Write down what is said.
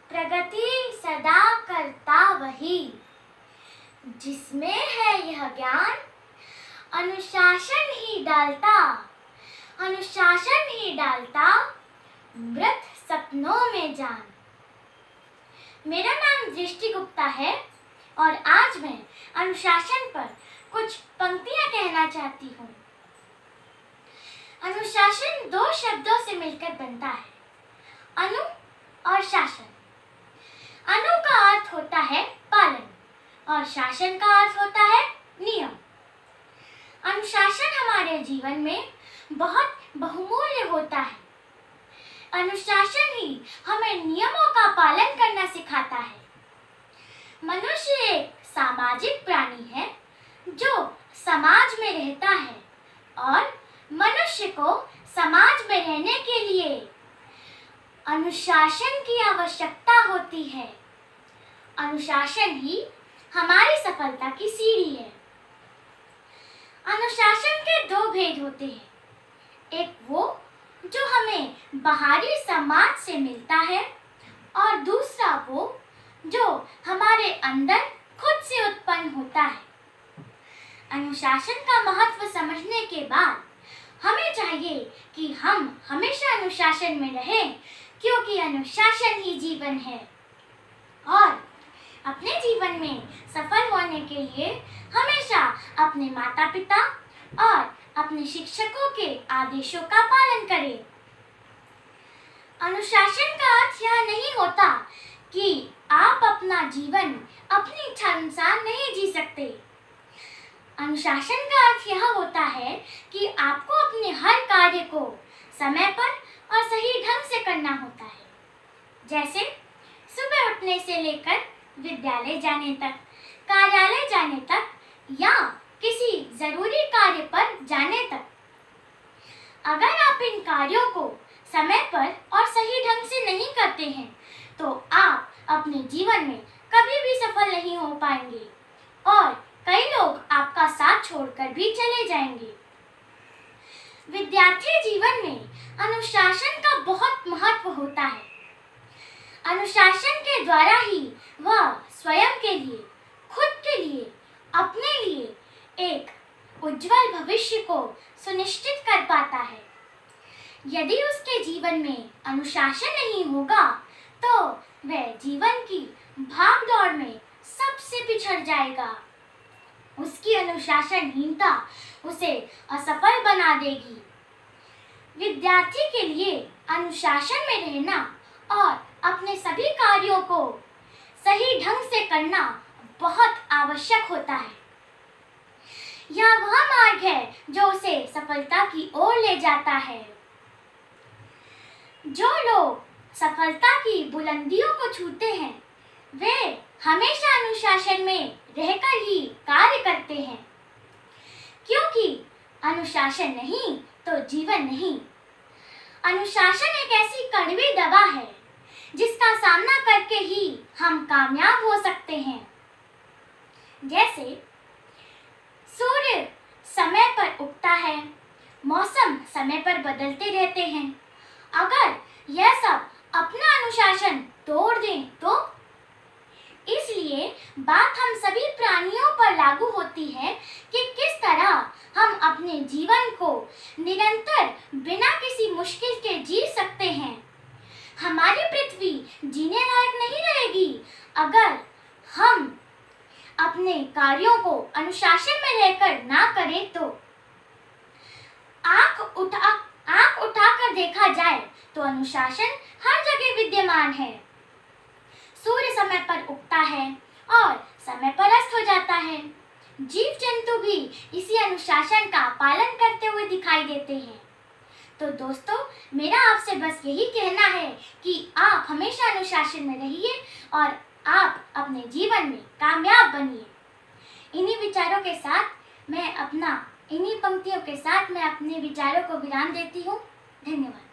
प्रगति सदा करता वही, जिसमें है यह ज्ञान, अनुशासन ही डालता, अनुशासन ही डालता मृत सपनों में जान। मेरा नाम दृष्टि गुप्ता है और आज मैं अनुशासन पर कुछ पंक्तियां कहना चाहती हूँ। अनुशासन दो शब्दों से मिलकर बनता है, अनु और शासन। अनु का अर्थ होता है पालन और शासन का अर्थ होता है नियम। अनुशासन हमारे जीवन में बहुत बहुमूल्य होता है। अनुशासन ही हमें नियमों का पालन करना सिखाता है। मनुष्य एक सामाजिक प्राणी है जो समाज में रहता है और मनुष्य को समाज में रहने के लिए अनुशासन की आवश्यकता होती है। अनुशासन ही हमारी सफलता की सीढ़ी है। अनुशासन के दो भेद होते हैं, एक वो जो हमें बाहरी समाज से मिलता है और दूसरा वो जो हमारे अंदर खुद से उत्पन्न होता है। अनुशासन का महत्व समझने के बाद हमें चाहिए कि हम हमेशा अनुशासन में रहें, क्योंकि अनुशासन ही जीवन है। और अपने जीवन में सफल होने के लिए हमेशा अपने माता पिता और अपने शिक्षकों के आदेशों का पालन करें। अनुशासन का अर्थ यह नहीं होता कि आप अपना जीवन अपनी इच्छा अनुसार नहीं जी सकते। अनुशासन का अर्थ यह होता है कि आपको अपने हर कार्य को समय पर और सही ढंग से करना होता है। जैसे सुबह उठने से लेकर विद्यालय जाने तक, कार्यालय जाने तक या किसी जरूरी कार्य पर जाने तक। अगर आप इन कार्यों को समय पर और सही ढंग से नहीं करते हैं तो आप अपने जीवन में कभी भी सफल नहीं हो पाएंगे और कई लोग आपका साथ छोड़कर भी चले जाएंगे। विद्यार्थी जीवन में अनुशासन का बहुत महत्व होता है। अनुशासन के द्वारा ही वह स्वयं के लिए, खुद के लिए, अपने लिए एक उज्जवल भविष्य को सुनिश्चित कर पाता है। यदि उसके जीवन में अनुशासन नहीं होगा तो वह जीवन की भागदौड़ में सबसे पिछड़ जाएगा। उसकी अनुशासनहीनता उसे असफल बना देगी। विद्यार्थी के लिए अनुशासन में रहना और अपने सभी कार्यों को सही ढंग से करना बहुत आवश्यक होता है। यह वह मार्ग है जो उसे सफलता की ओर ले जाता है। जो लोग सफलता की बुलंदियों को छूते हैं वे हमेशा अनुशासन में रहकर ही कार्य करते हैं, क्योंकि अनुशासन नहीं तो जीवन नहीं। अनुशासन एक ऐसी कड़वी दवा है जिसका सामना करके ही हम कामयाब हो सकते हैं। जैसे सूर्य समय पर उगता है, मौसम समय पर बदलते रहते हैं। अगर यह सब अपना अनुशासन तोड़ दें तो इसलिए बात हम सभी प्राणियों पर लागू होती है कि किस तरह हम अपने जीवन को निरंतर बिना किसी मुश्किल के जी सकते हैं। हमारी पृथ्वी जीने लायक नहीं रहेगी अगर हम अपने कार्यों को अनुशासन में रहकर ना करें तो। आंख उठाकर देखा जाए तो अनुशासन हर जगह विद्यमान है। सूर्य समय पर उगता है और समय पर अस्त हो जाता है। जीव जंतु भी इसी अनुशासन का पालन करते हुए दिखाई देते हैं। तो दोस्तों, मेरा आपसे बस यही कहना है कि आप हमेशा अनुशासन में रहिए और आप अपने जीवन में कामयाब बनिए। इन्हीं विचारों के साथ इन्हीं पंक्तियों के साथ मैं अपने विचारों को विराम देती हूँ। धन्यवाद।